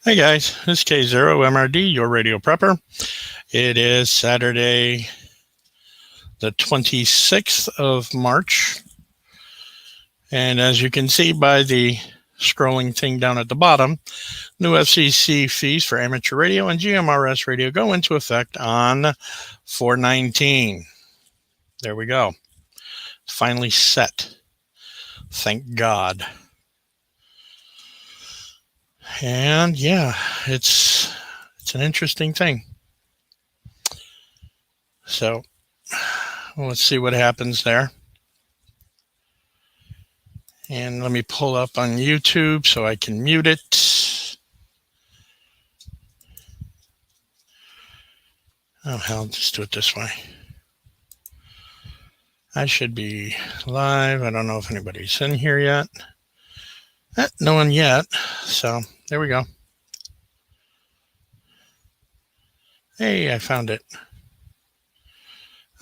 Hey guys, this is K0MRD, your radio prepper. It is Saturday, the 26th of March. And as you can see by the scrolling thing down at the bottom, new FCC fees for amateur radio and GMRS radio go into effect on 4/19. There we go. Finally set. Thank God. And yeah, it's an interesting thing. So let's see what happens there. And let me pull up on YouTube so I can mute it. Oh, hell, just do it this way. I should be live. I don't know if anybody's in here yet. No one yet. So there we go. Hey, I found it.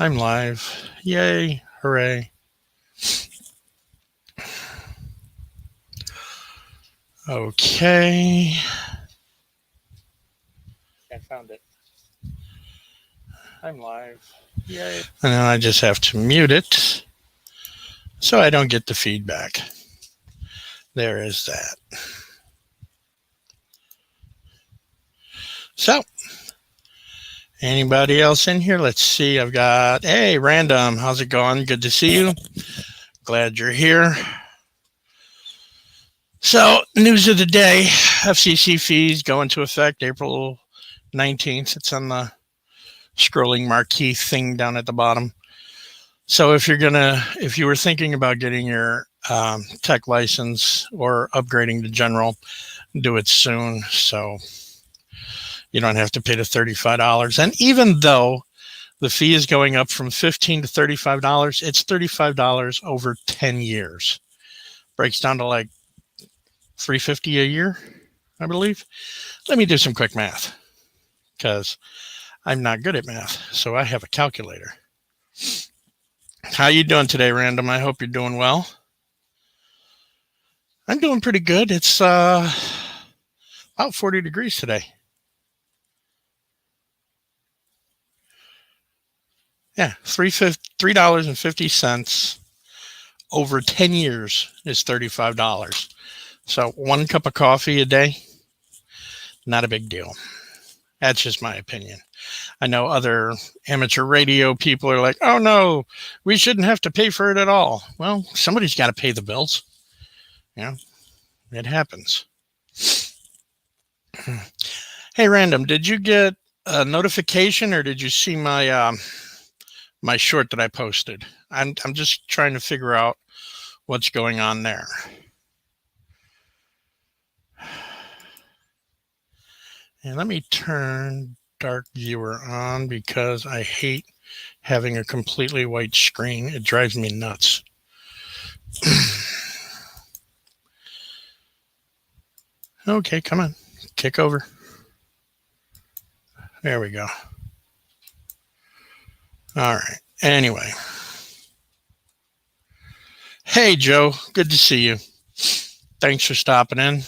I'm live. Yay. Hooray. Okay. I found it. I'm live. Yay. And then I just have to mute it so I don't get the feedback. There is that. So, anybody else in here? Let's see. I've got, hey, Random. How's it going? Good to see you. Glad you're here. So, news of the day, FCC fees go into effect April 19th. It's on the scrolling marquee thing down at the bottom. So if you were thinking about getting your tech license or upgrading to general, do it soon so you don't have to pay the $35. And even though the fee is going up from $15 to $35, it's $35 over 10 years. Breaks down to like $350 a year, I believe. Let me do some quick math because I'm not good at math, so I have a calculator. How you doing today, Random? I hope you're doing well. I'm doing pretty good. It's about 40 degrees today. Yeah, $3.50 over 10 years is $35. So 1 cup of coffee a day, not a big deal. That's just my opinion. I know other amateur radio people are like, oh no, we shouldn't have to pay for it at all. Well, somebody's got to pay the bills. Yeah, it happens. Hey, Random, did you get a notification or did you see my my short that I posted? I'm just trying to figure out what's going on there. And let me turn Dark Viewer on because I hate having a completely white screen. It drives me nuts. Okay, come on. Kick over. There we go. All right. Anyway. Hey, Joe. Good to see you. Thanks for stopping in.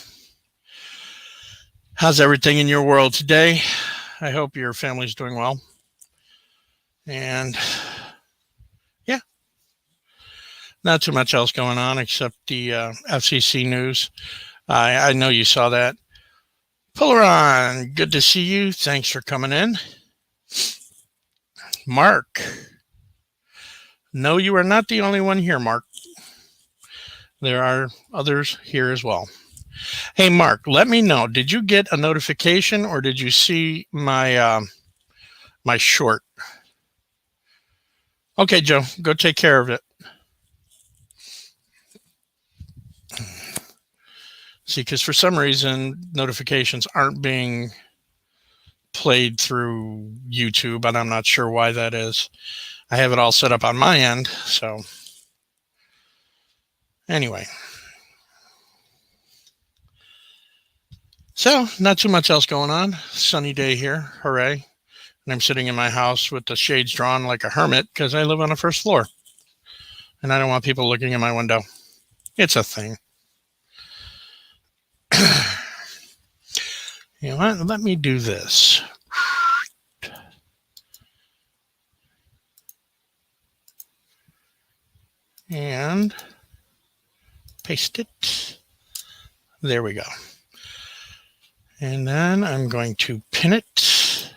How's everything in your world today? I hope your family's doing well. And yeah, not too much else going on except the FCC news. I know you saw that. Polaron, good to see you. Thanks for coming in. Mark. No, you are not the only one here, Mark. There are others here as well. Hey, Mark, let me know. Did you get a notification or did you see my my short? Okay, Joe, go take care of it. See, because for some reason, notifications aren't being played through YouTube, and I'm not sure why that is. I have it all set up on my end, so anyway. So, not too much else going on. Sunny day here, hooray. And I'm sitting in my house with the shades drawn like a hermit because I live on the first floor. And I don't want people looking in my window. It's a thing. You know what? Let me do this. And paste it. There we go. And then I'm going to pin it.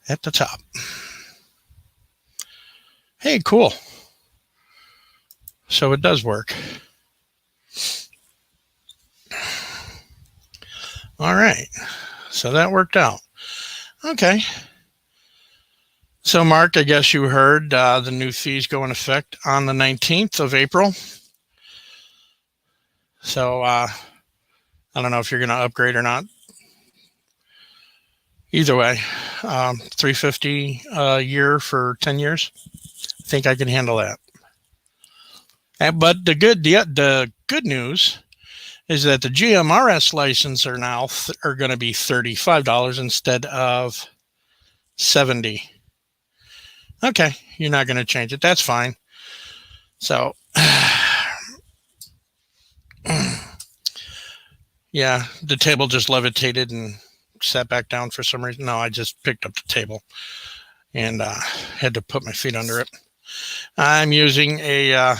At the top. Hey, cool. So it does work. All right. So that worked out. Okay. So, Mark, I guess you heard the new fees go in effect on the 19th of April. So, I don't know if you're going to upgrade or not. Either way, $350 a year for 10 years. I think I can handle that. But the good news is that the GMRS license are going to be $35 instead of $70. Okay, you're not going to change it. That's fine. So, yeah, the table just levitated and sat back down for some reason. No, I just picked up the table and had to put my feet under it. I'm using a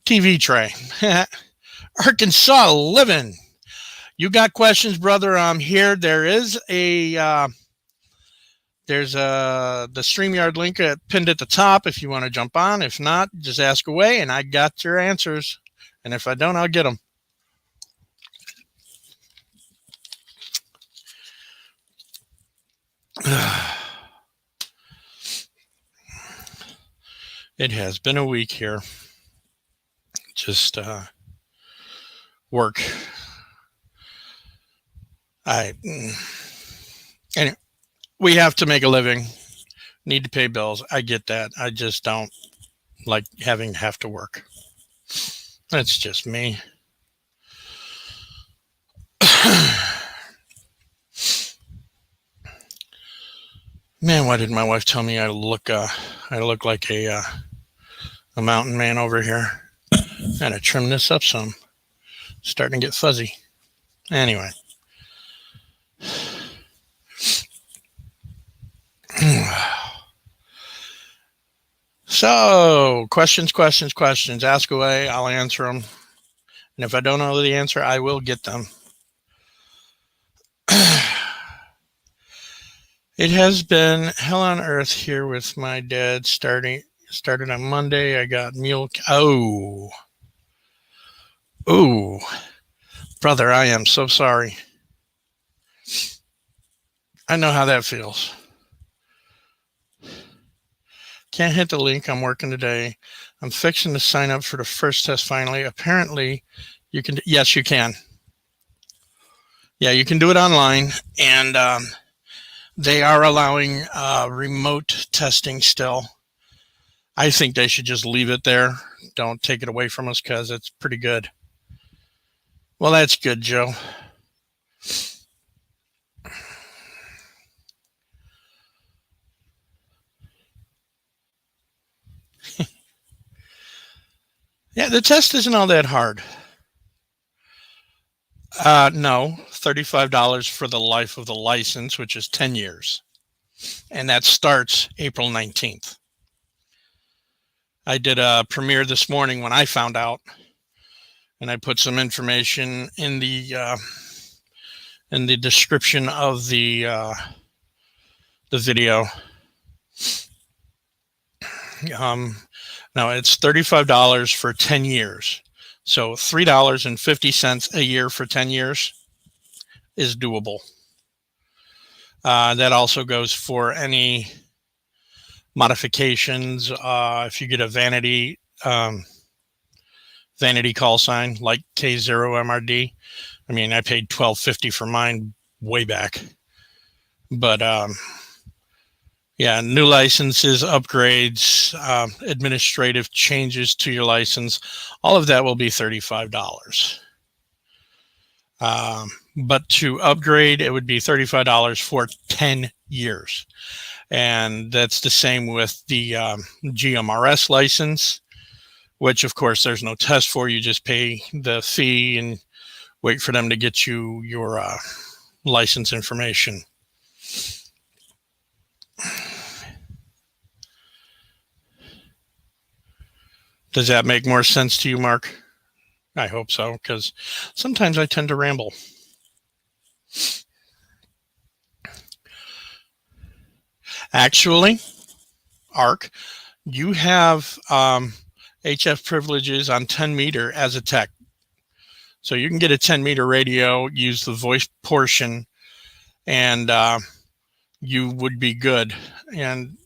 TV tray. Arkansas living. You got questions, brother? I'm here. There's the StreamYard link pinned at the top if you want to jump on. If not, just ask away, and I got your answers. And if I don't, I'll get them. It has been a week here. Just work. Anyway, we have to make a living. Need to pay bills. I get that. I just don't like have to work. That's just me. Man, why did my wife tell me I look like a mountain man over here? Gotta trim this up some. Starting to get fuzzy. Anyway. So, questions. Ask away. I'll answer them. And if I don't know the answer, I will get them. It has been hell on earth here with my dad. Started on Monday. I got mule. Oh, brother, I am so sorry. I know how that feels. Can't hit the link. I'm working today. I'm fixing to sign up for the first test finally. Apparently, you can. Yes, you can. Yeah, you can do it online, and they are allowing remote testing still. I think they should just leave it there. Don't take it away from us because it's pretty good. Well, that's good, Joe. Yeah, the test isn't all that hard. No, $35 for the life of the license, which is 10 years. And that starts April 19th. I did a premiere this morning when I found out, and I put some information in the description of the video. Now it's $35 for 10 years. So $3.50 a year for 10 years is doable. That also goes for any modifications. If you get a vanity call sign like K0MRD, I mean, I paid $12.50 for mine way back. But yeah, new licenses, upgrades, administrative changes to your license, all of that will be $35. But to upgrade, it would be $35 for 10 years. And that's the same with the GMRS license. which of course there's no test for. You just pay the fee and wait for them to get you your license information. Does that make more sense to you, Mark? I hope so, because sometimes I tend to ramble. Actually, ARC, you have HF privileges on 10 meter as a tech. So you can get a 10 meter radio, use the voice portion, and you would be good. And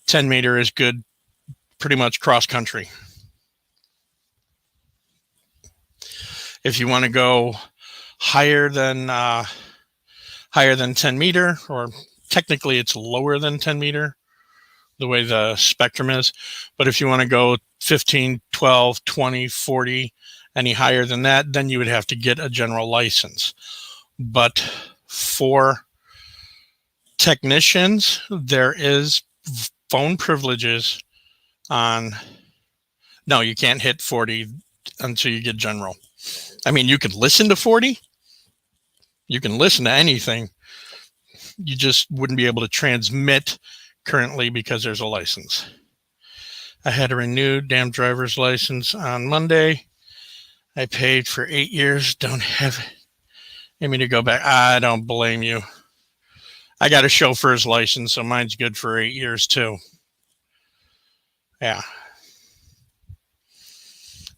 10 meter is good pretty much cross country. If you want to go higher than 10 meter, or technically it's lower than 10 meter, the way the spectrum is. But if you want to go 15, 12, 20, 40, any higher than that, then you would have to get a general license. But for technicians, there is phone privileges on, no, you can't hit 40 until you get general. I mean, you can listen to 40. You can listen to anything. You just wouldn't be able to transmit currently because there's a license. I had a renewed damn driver's license on Monday. I paid for 8 years. Don't have it. I mean to go back. I don't blame you. I got a chauffeur's license, so mine's good for 8 years too. Yeah.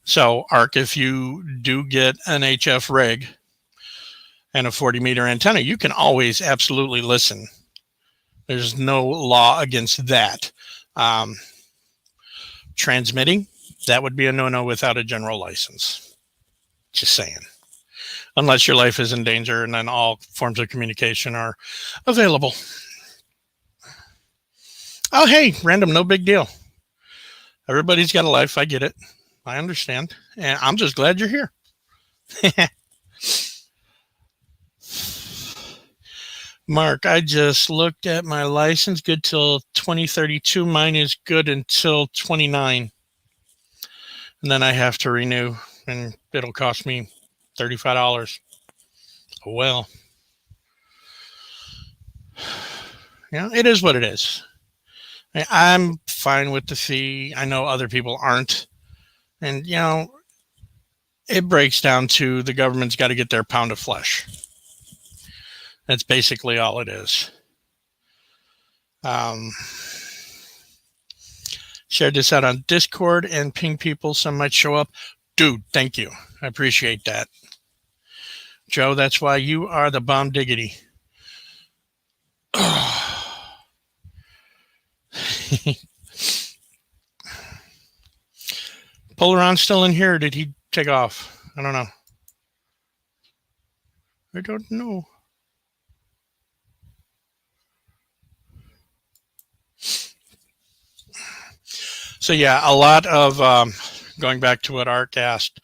So, ARC, if you do get an HF rig and a 40 meter antenna, you can always absolutely listen. There's no law against that. Transmitting, that would be a no-no without a general license. Just saying. Unless your life is in danger, and then all forms of communication are available. Oh, hey, random, no big deal. Everybody's got a life. I get it. I understand. And I'm just glad you're here. Mark, I just looked at my license. Good till 2032. Mine is good until 29. And then I have to renew, and it'll cost me $35. Oh, well. Yeah, it is what it is. I'm fine with the fee. I know other people aren't. And, you know, it breaks down to the government's got to get their pound of flesh. That's basically all it is. Shared this out on Discord and ping people. Some might show up. Dude, thank you. I appreciate that. Joe, that's why you are the bomb diggity. Polaron's still in here, or did he take off? I don't know. I don't know. So yeah, a lot of, going back to what ARC asked,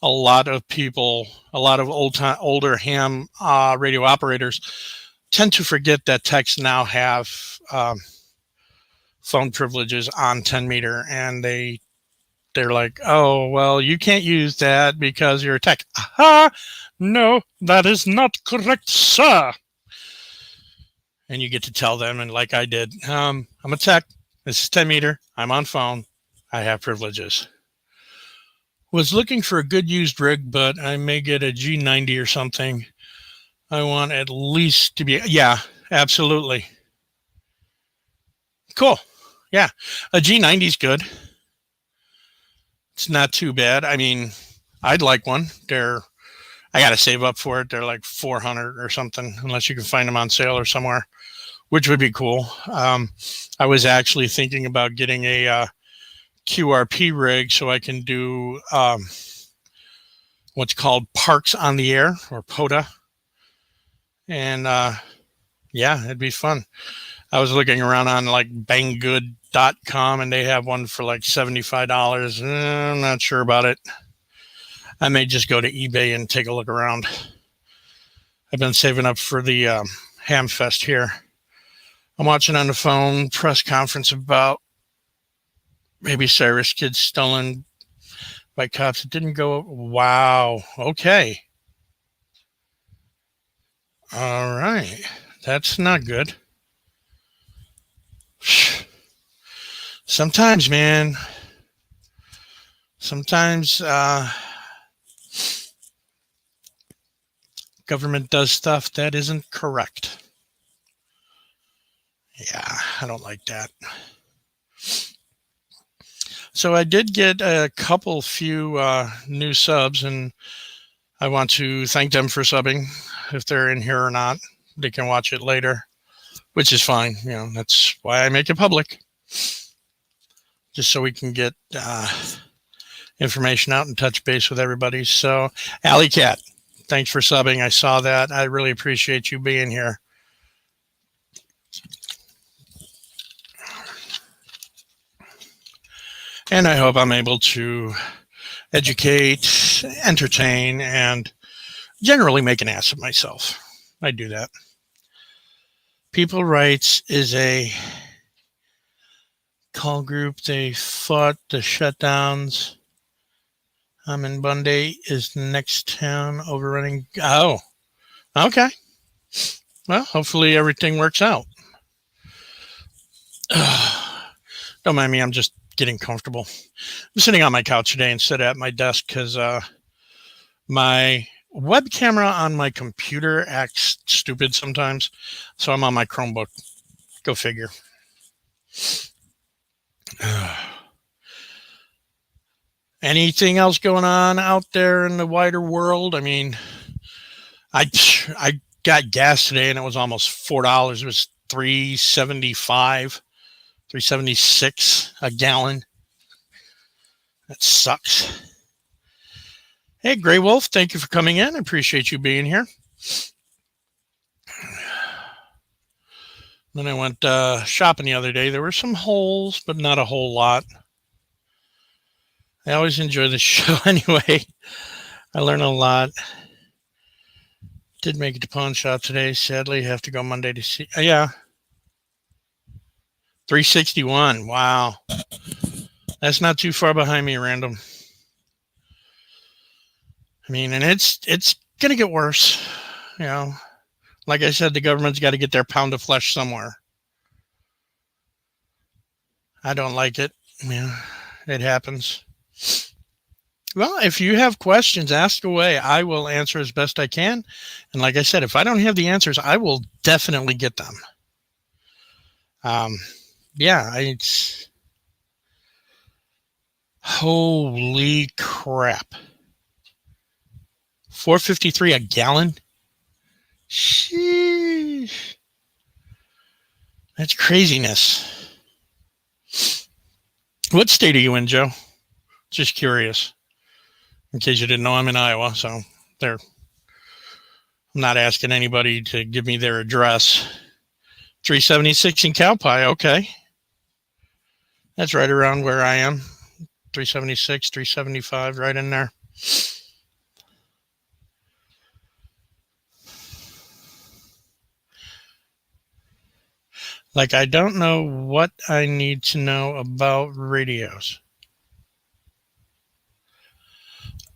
a lot of people, a lot of older ham radio operators tend to forget that techs now have phone privileges on 10 meter, and they're like, oh, well, you can't use that because you're a tech. Aha! No, that is not correct, sir. And you get to tell them, and like I did, I'm a tech. This is 10 meter. I'm on phone. I have privileges. Was looking for a good used rig, but I may get a G90 or something. I want at least to be, yeah, absolutely. Cool. Yeah, a G90 is good. It's not too bad. I mean, I'd like one. I got to save up for it. They're like $400 or something, unless you can find them on sale or somewhere, which would be cool. I was actually thinking about getting a QRP rig so I can do what's called Parks on the Air, or POTA. And yeah, it'd be fun. I was looking around on like banggood.com, and they have one for like $75. I'm not sure about it. I may just go to eBay and take a look around. I've been saving up for the Hamfest here. I'm watching on the phone press conference about Baby Cyrus kids stolen by cops. It didn't go. Wow. Okay. All right. That's not good. Sometimes, man. Sometimes government does stuff that isn't correct. Yeah, I don't like that. So I did get a few new subs, and I want to thank them for subbing. If they're in here or not, they can watch it later, which is fine. You know, that's why I make it public, just so we can get information out and touch base with everybody. So, Alley Cat, thanks for subbing. I saw that. I really appreciate you being here. And I hope I'm able to educate, entertain, and generally make an ass of myself. I do that. People Rights is a call group. They fought the shutdowns. In Bundy is the next town overrunning. Oh, okay. Well, hopefully everything works out. Don't mind me. I'm just getting comfortable. I'm sitting on my couch today instead of at my desk because my web camera on my computer acts stupid sometimes. So I'm on my Chromebook. Go figure. Anything else going on out there in the wider world? I mean, I got gas today and it was almost $4. It was $3.75, $3.76 a gallon. That sucks. Hey, Gray Wolf, thank you for coming in. I appreciate you being here. Then I went shopping the other day. There were some holes, but not a whole lot. I always enjoy the show anyway. I learn a lot. Did make it to pawn shop today. Sadly, have to go Monday to see. Yeah. 361. Wow. That's not too far behind me, Random. I mean, and it's going to get worse. You know, like I said, the government's got to get their pound of flesh somewhere. I don't like it. Yeah, it happens. Well, if you have questions, ask away. I will answer as best I can. And like I said, if I don't have the answers, I will definitely get them. Yeah, it's holy crap. $4.53 a gallon? Sheesh. That's craziness. What state are you in, Joe? Just curious. In case you didn't know, I'm in Iowa, so there. I'm not asking anybody to give me their address. 376 in Cowpie, okay. That's right around where I am. 376, 375, right in there. Like, I don't know what I need to know about radios.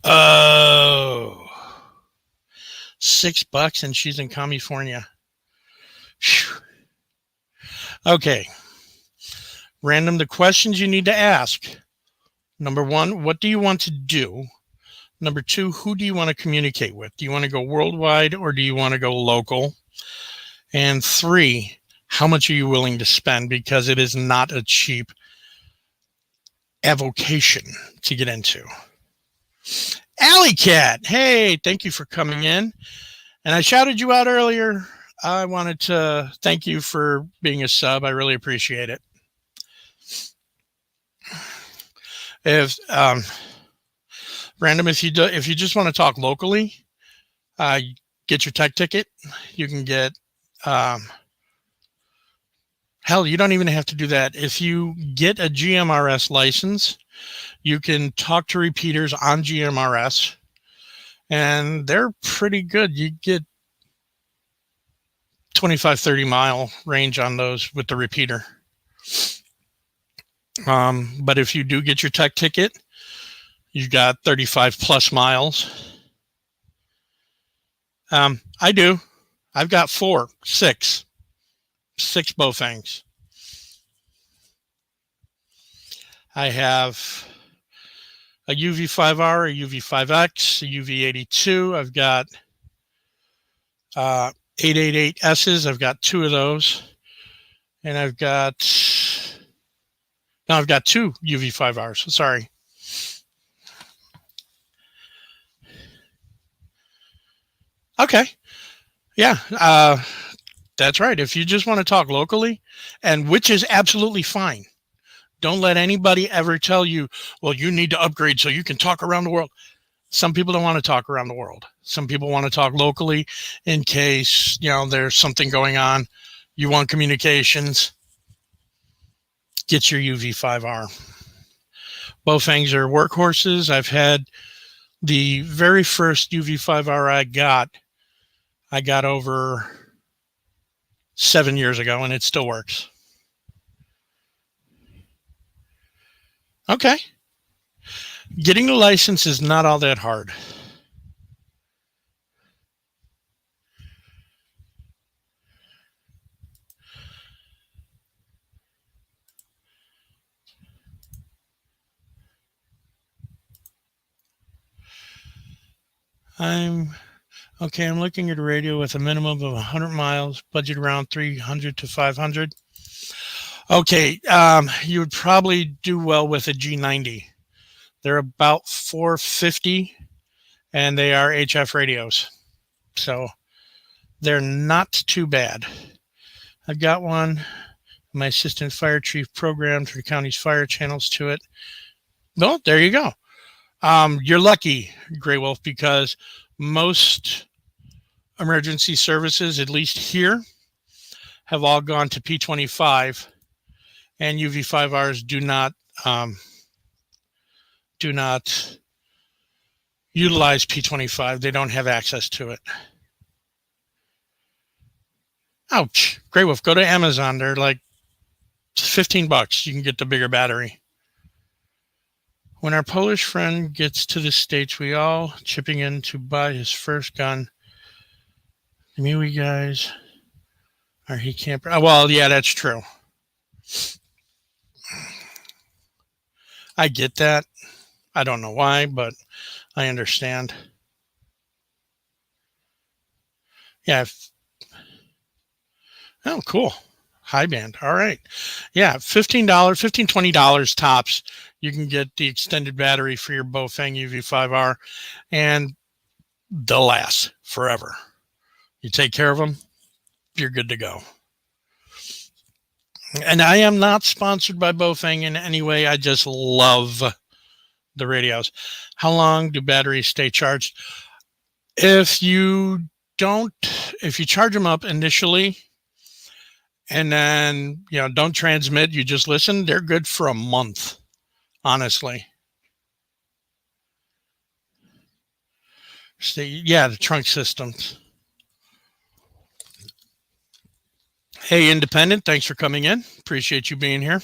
Oh, $6 and she's in California. Whew. Okay. Random, the questions you need to ask. Number one, what do you want to do? Number two, who do you want to communicate with? Do you want to go worldwide or do you want to go local? And three, how much are you willing to spend? Because it is not a cheap avocation to get into. Alley Cat, hey, thank you for coming in. And I shouted you out earlier. I wanted to thank you for being a sub. I really appreciate it. If Random, if you just want to talk locally, get your tech ticket. You can get hell, you don't even have to do that. If you get a GMRS license, you can talk to repeaters on GMRS, and they're pretty good. You get 25, 30 mile range on those with the repeater. But if you do get your tech ticket, You've got 35 plus miles. I do. I've got six Baofengs. I have a UV5R, a UV5X, a UV82. I've got 888S's. I've got two of those. And I've got two UV5Rs. Sorry. Okay. Yeah. That's right. If you just want to talk locally, and which is absolutely fine. Don't let anybody ever tell you, well, you need to upgrade so you can talk around the world. Some people don't want to talk around the world. Some people want to talk locally in case, there's something going on. You want communications, get your UV5R. Baofengs are workhorses. I've had the very first UV5R I got over 7 years ago, and it still works. Okay. Getting the license is not all that hard. I'm looking at a radio with a minimum of 100 miles, budget around 300 to 500. Okay, you would probably do well with a G90. They're about 450, and they are HF radios. So they're not too bad. I've got one. My assistant fire chief programmed the county's fire channels to it. Well, there you go. You're lucky, Gray Wolf, because most emergency services, at least here, have all gone to P25, and UV5Rs do not utilize P25. They don't have access to it. Ouch. Gray Wolf, go to Amazon. They're like $15. You can get the bigger battery. When our Polish friend gets to the States, we all chipping in to buy his first gun. The MeWe guys, or he can't. Well, yeah, that's true. I get that. I don't know why, but I understand. Yeah. Oh, cool. High band. All right. Yeah, $15, $20 tops. You can get the extended battery for your Baofeng UV5R, and they'll last forever. You take care of them, you're good to go. And I am not sponsored by Baofeng in any way. I just love the radios. How long do batteries stay charged? If you charge them up initially and then, don't transmit, you just listen, they're good for a month, honestly. So, yeah, the trunk systems. Hey, Independent, thanks for coming in. Appreciate you being here.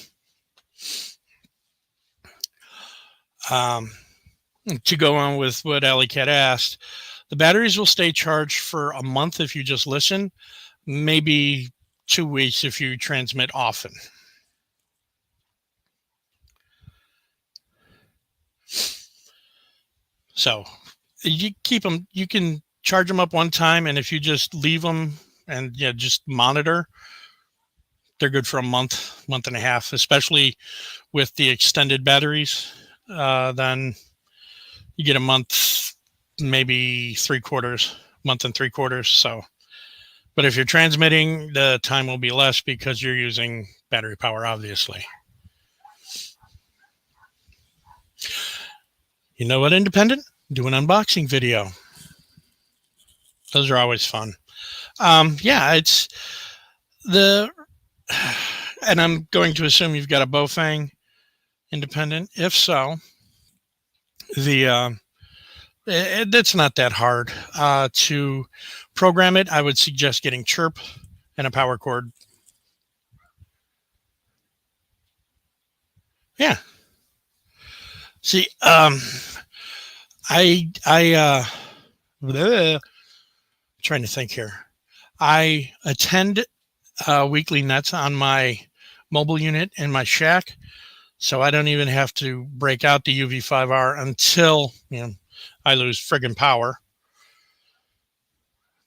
To go on with what Alley Cat asked, the batteries will stay charged for a month if you just listen, maybe 2 weeks if you transmit often. So you keep them, you can charge them up one time, and if you just leave them and just monitor, they're good for a month and a half, especially with the extended batteries. Then you get a month, maybe month and 3/4. So, but if you're transmitting, the time will be less because you're using battery power, obviously. You know what, Independent? Do an unboxing video. Those are always fun. Yeah, it's and I'm going to assume you've got a Baofeng, Independent. If so, it's not that hard to program it. I would suggest getting Chirp and a power cord. Yeah. See, bleh, trying to think here. I attend weekly nets on my mobile unit in my shack, so I don't even have to break out the UV5R until I lose friggin' power.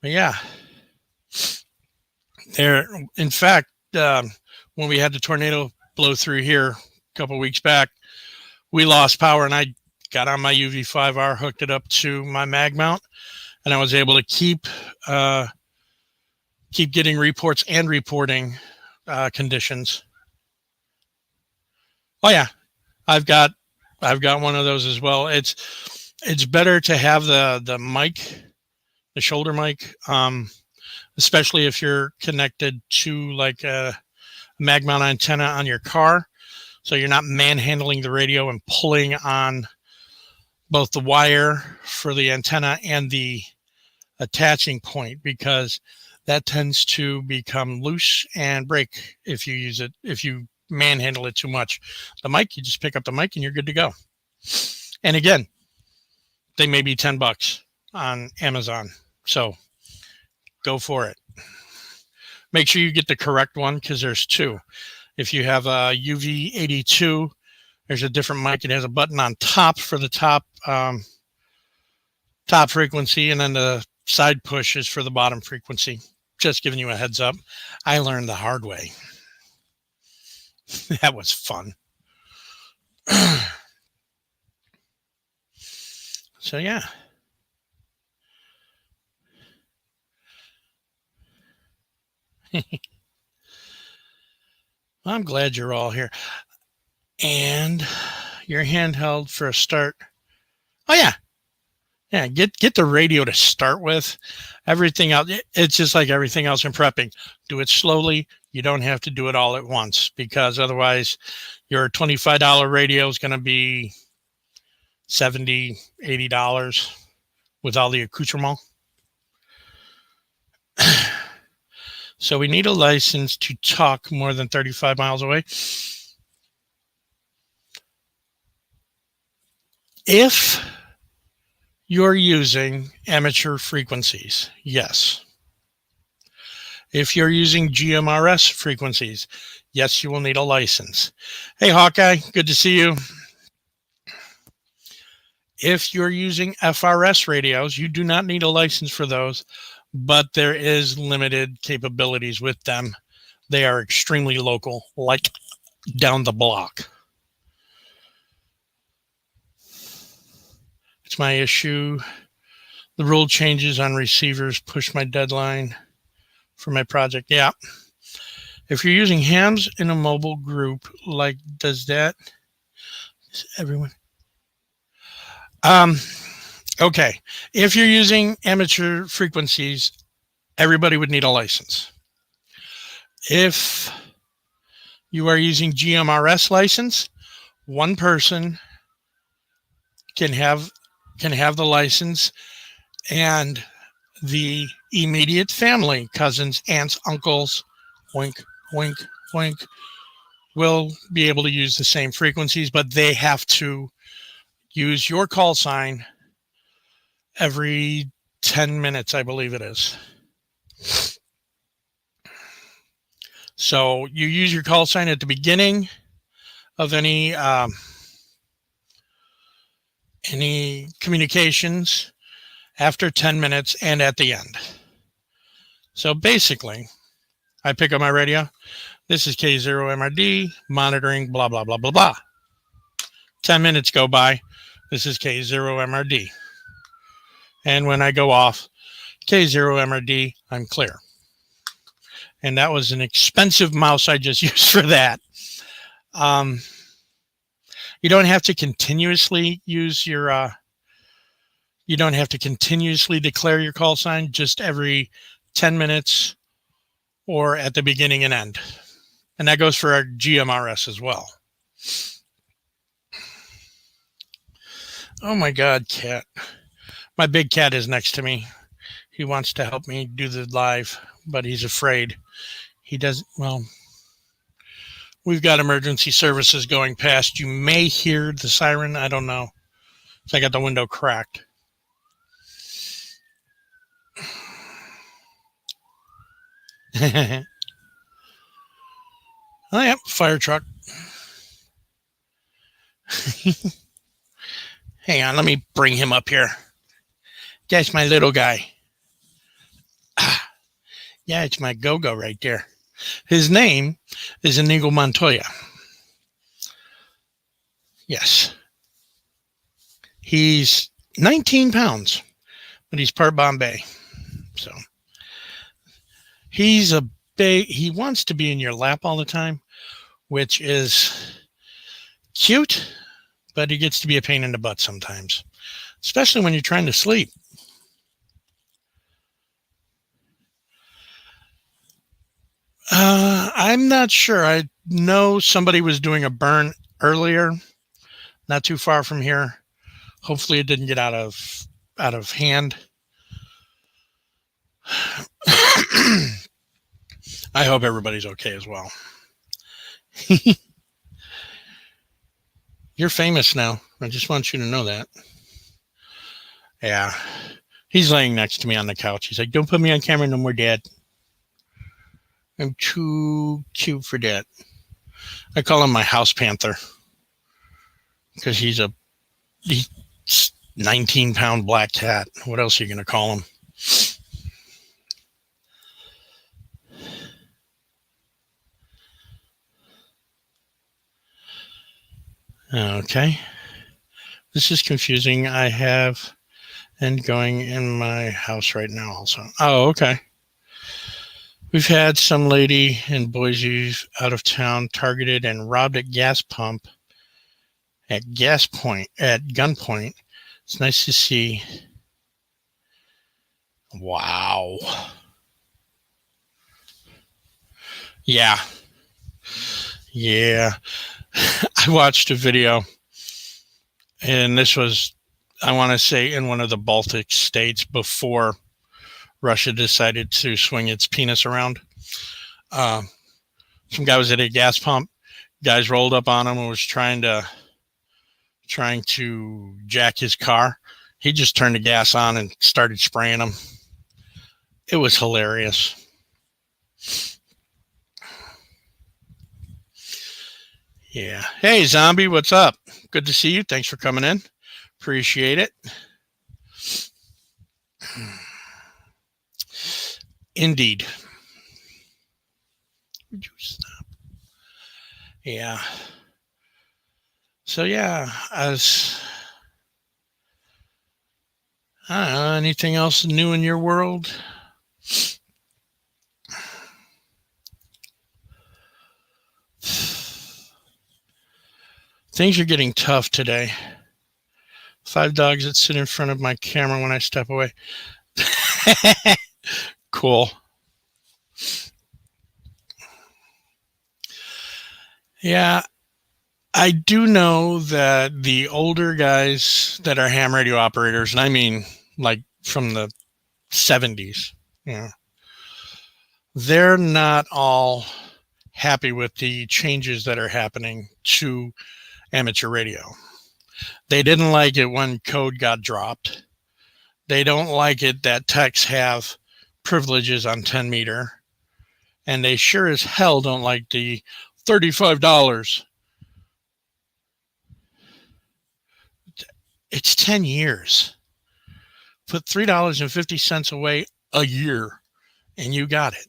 But yeah, there. In fact, when we had the tornado blow through here a couple weeks back, we lost power, and I got on my UV5R, hooked it up to my mag mount, and I was able to keep getting reports and reporting conditions. Oh yeah, I've got one of those as well. It's better to have the mic, the shoulder mic, especially if you're connected to like a mag mount antenna on your car, so you're not manhandling the radio and pulling on both the wire for the antenna and the attaching point, because that tends to become loose and break if you manhandle it too much. The mic, you just pick up the mic and you're good to go. And again, they may be $10 on Amazon, so go for it. Make sure you get the correct one, because there's two. If you have a UV82, there's a different mic. It has a button on top for the top frequency, and then the side push is for the bottom frequency. Just giving you a heads up. I learned the hard way. That was fun. So yeah. I'm glad you're all here. And your handheld for a start. Oh yeah. Yeah, get the radio to start with. Everything else, it's just like everything else in prepping. Do it slowly. You don't have to do it all at once, because otherwise your $25 radio is going to be $70, $80 with all the accoutrement. So we need a license to talk more than 35 miles away. If you're using amateur frequencies, yes. If you're using GMRS frequencies, yes, you will need a license. Hey, Hawkeye, good to see you. If you're using FRS radios, you do not need a license for those, but there is limited capabilities with them. They are extremely local, like down the block. It's my issue. The rule changes on receivers push my deadline for my project. Yeah. If you're using hams in a mobile group, like, does that everyone? Okay. If you're using amateur frequencies, everybody would need a license. If you are using GMRS license, one person can have the license, and the immediate family, cousins, aunts, uncles, wink, wink, wink, will be able to use the same frequencies, but they have to use your call sign every 10 minutes, I believe it is. So you use your call sign at the beginning of any communications, after 10 minutes, and at the end. So basically, I pick up my radio. This is K0MRD, monitoring, blah, blah, blah, blah, blah. 10 minutes go by. This is K0MRD. And when I go off, K0MRD, I'm clear. And that was an expensive mouse I just used for that. You don't have to continuously use your, you don't have to continuously declare your call sign, just every 10 minutes or at the beginning and end. And that goes for our GMRS as well. Oh my God, cat. My big cat is next to me. He wants to help me do the live, but he's afraid. He doesn't, well, we've got emergency services going past. You may hear the siren. I don't know. So I got the window cracked. Oh, yep, fire truck. Hang on, let me bring him up here. That's my little guy. Yeah, it's my go-go right there. His name is Inigo Montoya. Yes. He's 19 pounds, but he's part Bombay. So he wants to be in your lap all the time, which is cute, but he gets to be a pain in the butt sometimes, especially when you're trying to sleep. I'm not sure. I know somebody was doing a burn earlier, not too far from here. Hopefully, it didn't get out of hand. I hope everybody's okay as well. You're famous now. I just want you to know that. Yeah. He's laying next to me on the couch. He's like, "Don't put me on camera no more, Dad. I'm too cute for that." I call him my house panther because he's 19-pound black cat. What else are you going to call him? Okay. This is confusing. I have and going in my house right now also. Oh, okay. We've had some lady in Boise out of town targeted and robbed at gunpoint. It's nice to see. Wow. Yeah. Yeah. I watched a video, and this was, I want to say, in one of the Baltic states before Russia decided to swing its penis around. Some guy was at a gas pump. Guys rolled up on him and was trying to jack his car. He just turned the gas on and started spraying them. It was hilarious. Yeah. Hey, Zombie, what's up? Good to see you. Thanks for coming in. Appreciate it. Indeed. Would you stop? Yeah. So, yeah, I don't know, anything else new in your world? Things are getting tough today. 5 dogs that sit in front of my camera when I step away. Cool. Yeah, I do know that the older guys that are ham radio operators, and I mean like from the 70s, they're not all happy with the changes that are happening to amateur radio. They didn't like it when code got dropped. They don't like it that techs have privileges on 10 meter. And they sure as hell don't like the $35. It's 10 years. Put $3.50 away a year and you got it.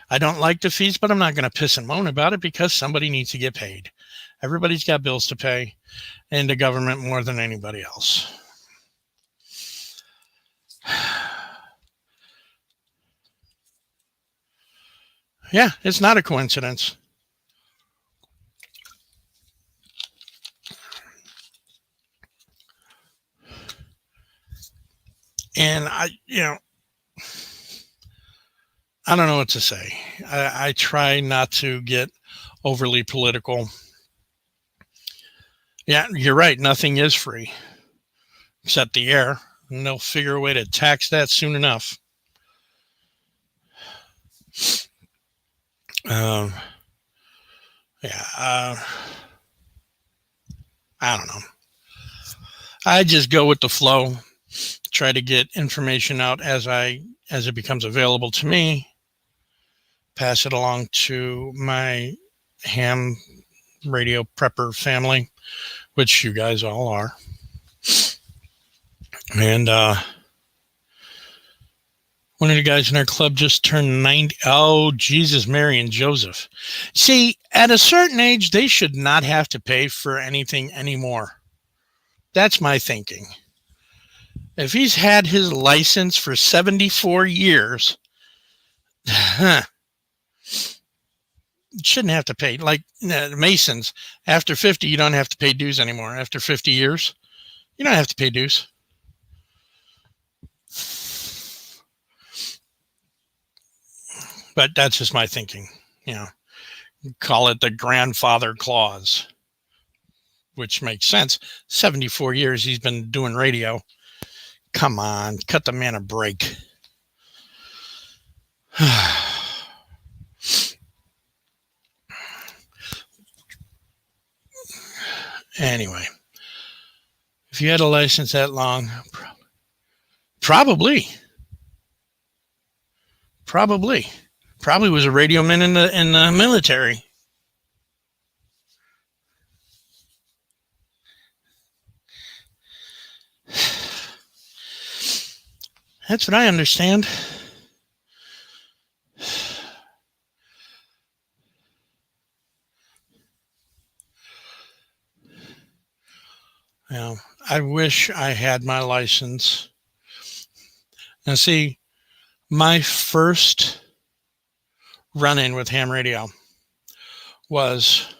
I don't like the fees, but I'm not going to piss and moan about it because somebody needs to get paid. Everybody's got bills to pay, and the government more than anybody else. Yeah, it's not a coincidence. And I don't know what to say. I try not to get overly political. Yeah, you're right. Nothing is free except the air, and they'll figure a way to tax that soon enough. Yeah. I don't know. I just go with the flow, try to get information out as it becomes available to me, pass it along to my ham radio prepper family, which you guys all are. And one of the guys in our club just turned 90. Oh, Jesus, Mary, and Joseph. See, at a certain age, they should not have to pay for anything anymore. That's my thinking. If he's had his license for 74 years, shouldn't have to pay. Like Masons, after 50, you don't have to pay dues anymore. After 50 years, you don't have to pay dues. But that's just my thinking. Call it the grandfather clause, which makes sense. 74 years he's been doing radio. Come on, cut the man a break. Anyway, if you had a license that long, probably was a radio man in the military. That's what I understand. I wish I had my license. Now, see, my first run-in with ham radio was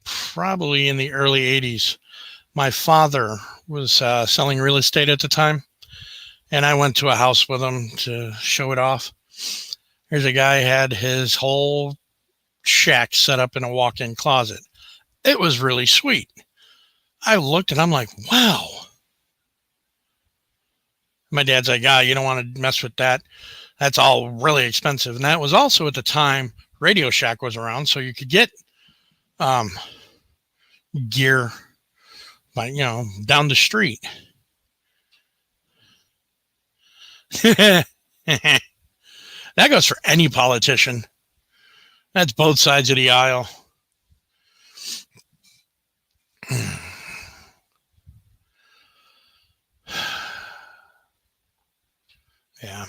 probably in the early 80s. My father was selling real estate at the time, and I went to a house with him to show it off. Here's a guy had his whole shack set up in a walk-in closet. It was really sweet. I looked and I'm like, wow. My dad's like, you don't want to mess with that. That's all really expensive. And that was also at the time Radio Shack was around, so you could get gear by, down the street. That goes for any politician. That's both sides of the aisle. Yeah.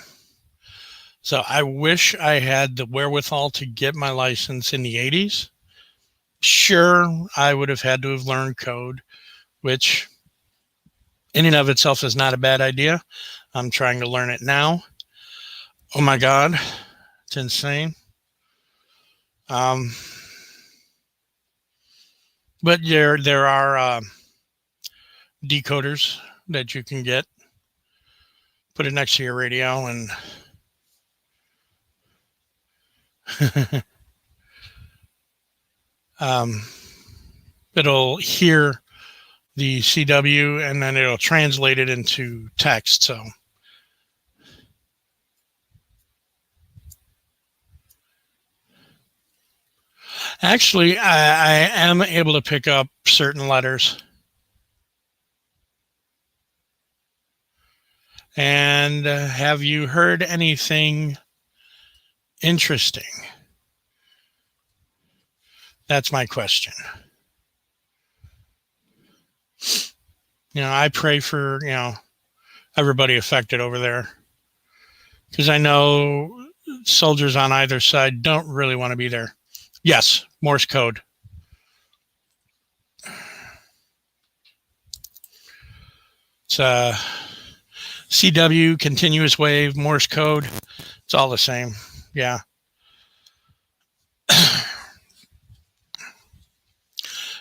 So I wish I had the wherewithal to get my license in the 80s. Sure, I would have had to have learned code, which in and of itself is not a bad idea. I'm trying to learn it now. Oh my God, it's insane. But there are decoders that you can get. Put it next to your radio and it'll hear the CW and then it'll translate it into text. So actually, I am able to pick up certain letters. And have you heard anything interesting? That's my question. I pray for, everybody affected over there. Because I know soldiers on either side don't really want to be there. Yes, Morse code. It's CW, continuous wave, Morse code. It's all the same. Yeah.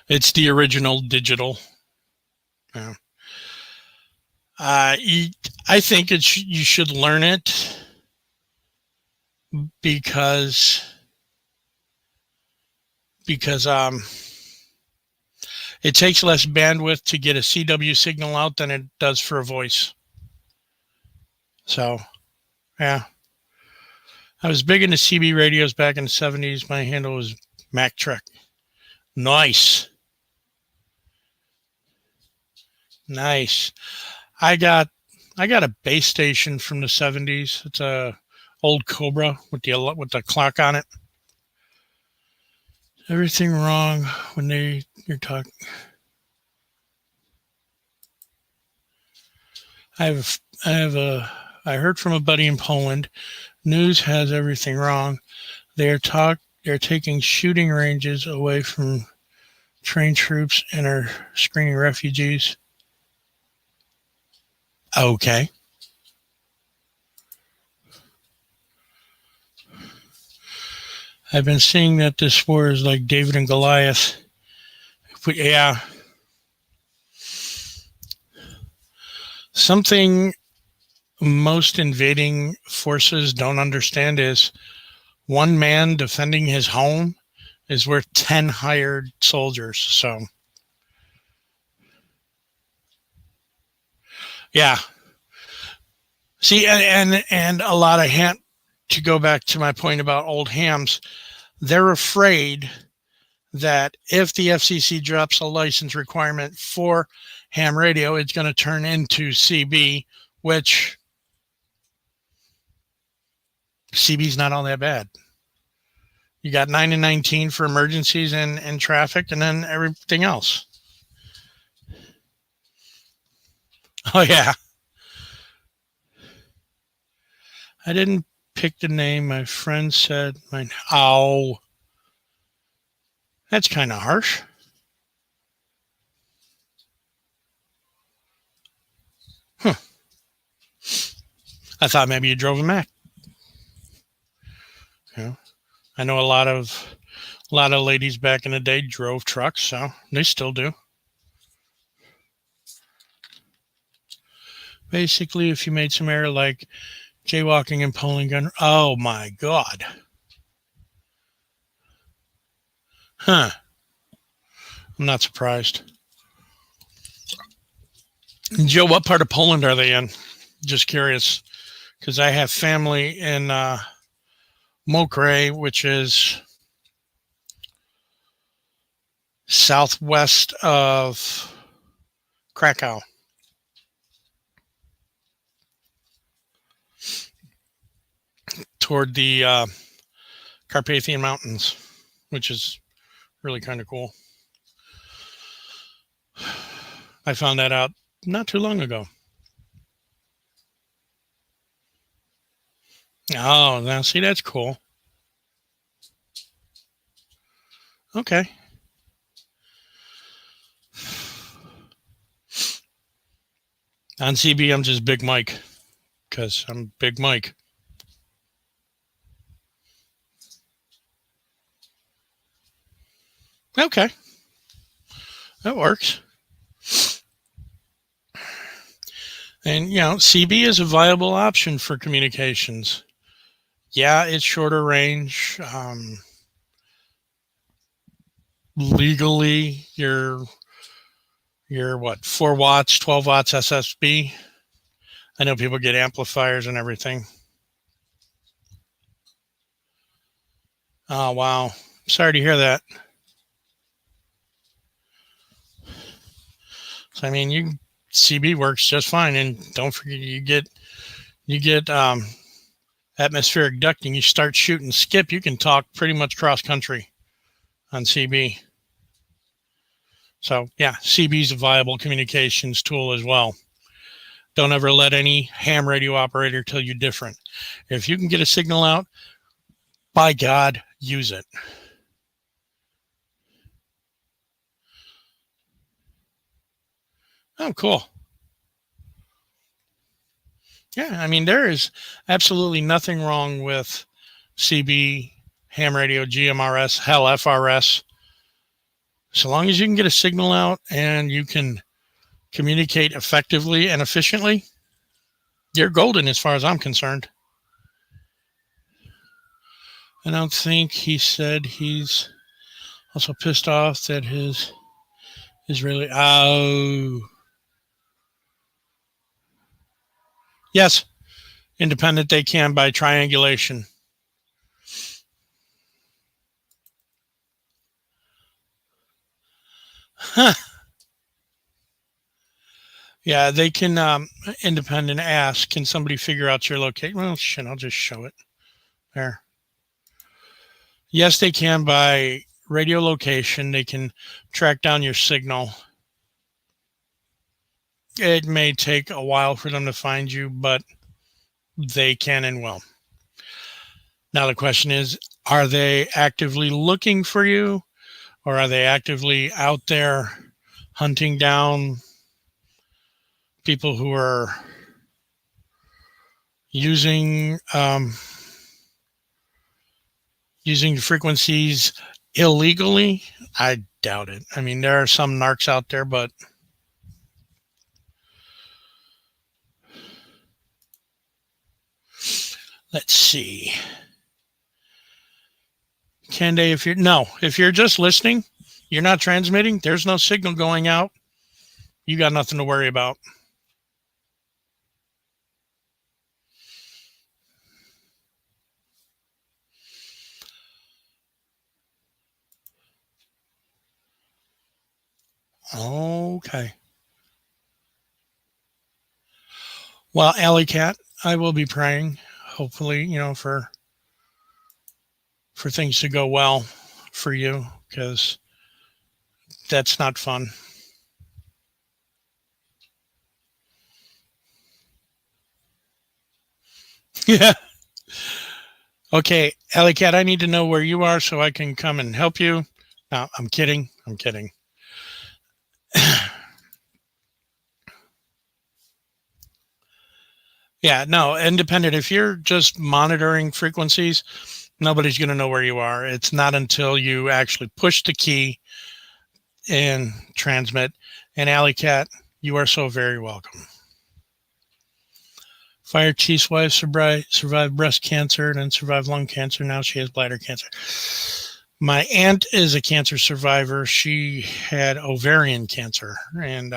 It's the original digital. Yeah. I think you should learn it because it takes less bandwidth to get a CW signal out than it does for a voice. So, yeah. I was big into CB radios back in the 70s. My handle was Mac Trek. Nice. Nice. I got I got a base station from the 70s. It's a old Cobra with the clock on it. Everything wrong when you're talking. I heard from a buddy in Poland. News has everything wrong. They're taking shooting ranges away from trained troops and are screening refugees. Okay. I've been seeing that this war is like David and Goliath. But yeah, something most invading forces don't understand is one man defending his home is worth 10 hired soldiers. So, yeah. See, and a lot of to go back to my point about old hams, they're afraid that if the FCC drops a license requirement for ham radio, it's going to turn into CB, which CB's not all that bad. You got 9 and 19 for emergencies and traffic, and then everything else. Oh, yeah. I didn't pick the name. My friend said mine. Oh, that's kind of harsh. Huh. I thought maybe you drove a Mac. Yeah. I know a lot of ladies back in the day drove trucks, so they still do. Basically, if you made some error like jaywalking and pulling gun, oh my god. Huh. I'm not surprised. Joe, what part of Poland are they in? Just curious, because I have family in Mokre, which is southwest of Krakow. Toward the Carpathian Mountains, which is really kind of cool. I found that out not too long ago. Oh, now see, that's cool. Okay. On CB, I'm just Big Mike because I'm Big Mike. Okay. That works. And, CB is a viable option for communications. Yeah, it's shorter range. Legally, you're what, 4 watts, 12 watts SSB. I know people get amplifiers and everything. Oh, wow. Sorry to hear that. So, I mean, CB works just fine, and don't forget you get atmospheric ducting. You start shooting skip, you can talk pretty much cross country on CB. So yeah, CB is a viable communications tool as well. Don't ever let any ham radio operator tell you different. If you can get a signal out, by God, use it. Oh, cool. Yeah, I mean, there is absolutely nothing wrong with CB, ham radio, GMRS, hell, FRS. So long as you can get a signal out and you can communicate effectively and efficiently, you're golden as far as I'm concerned. I don't think he said he's also pissed off that his Israeli. Oh. Yes, independent they can by triangulation. Huh. Yeah, they can independent ask, can somebody figure out your location? Well, shit, I'll just show it there. Yes, they can by radio location. They can track down your signal. It may take a while for them to find you, but they can and will. Now, the question is, are they actively looking for you, or are they actively out there hunting down people who are using using the frequencies illegally? I doubt it. I mean, there are some narcs out there, but let's see. Kende, if you're just listening, you're not transmitting, there's no signal going out, you got nothing to worry about. Okay. Well, Alley Cat, I will be praying, hopefully, for things to go well for you, because that's not fun. Yeah. Okay, Alley Cat, I need to know where you are so I can come and help you. No, I'm kidding. I'm kidding. Yeah, no, independent. If you're just monitoring frequencies, nobody's going to know where you are. It's not until you actually push the key and transmit. And Alley Cat, you are so very welcome. Fire Chief's wife survived breast cancer and then survived lung cancer. Now she has bladder cancer. My aunt is a cancer survivor. She had ovarian cancer, and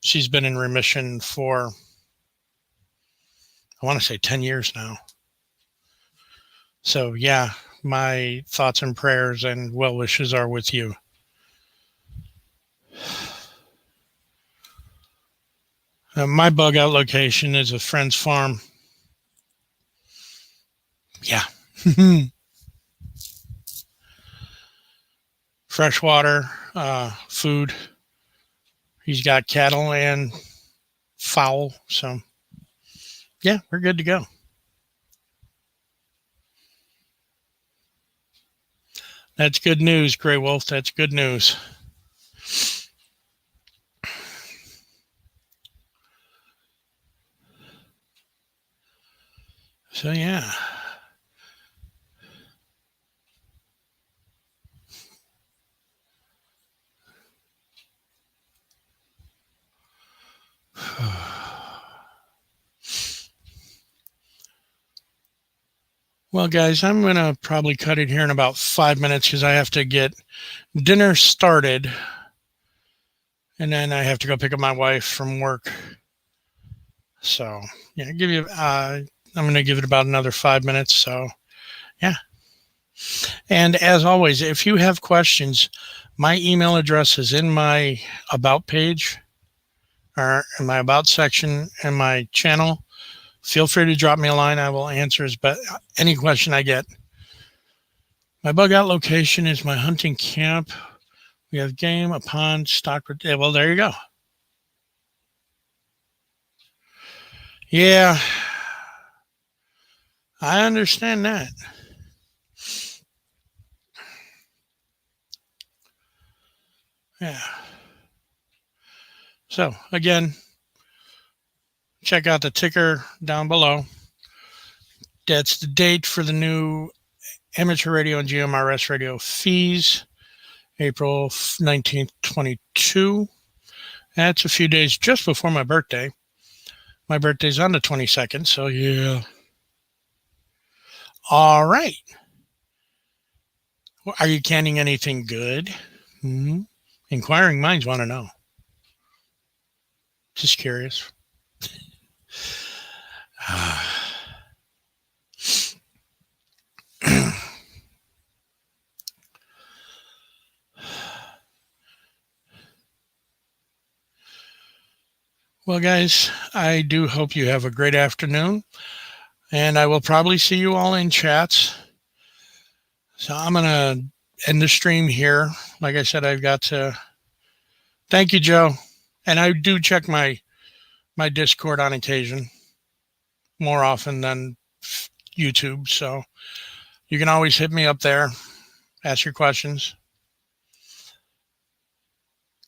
she's been in remission for, I want to say, 10 years now. So, yeah, my thoughts and prayers and well wishes are with you. My bug out location is a friend's farm. Yeah. Freshwater, food. He's got cattle and fowl. So, yeah, we're good to go. That's good news, Grey Wolf. That's good news. So, yeah. Well, guys, I'm going to probably cut it here in about 5 minutes because I have to get dinner started. And then I have to go pick up my wife from work. So, yeah, I'm going to give it about another 5 minutes. So, yeah. And as always, if you have questions, my email address is in my about page or in my about section in my channel. Feel free to drop me a line. I will answer any question I get. My bug out location is my hunting camp. We have game, a pond, stock. Well, there you go. Yeah, I understand that. Yeah. So, again, check out the ticker down below. That's the date for the new amateur radio and GMRS radio fees, April 19th, 22. That's a few days just before my birthday. My birthday's on the 22nd, so yeah. All right. Are you canning anything good? Mm-hmm. Inquiring minds want to know. Just curious. Well, guys, I do hope you have a great afternoon, and I will probably see you all in chats. So I'm going to end the stream here. Like I said, I've got to thank you, Joe. And I do check my Discord on occasion, more often than YouTube. So you can always hit me up there, ask your questions.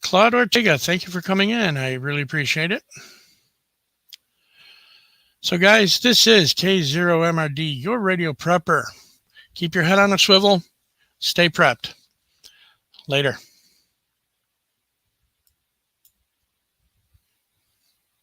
Claude Ortega, thank you for coming in. I really appreciate it. So, guys, this is K0MRD, your radio prepper. Keep your head on a swivel. Stay prepped. Later.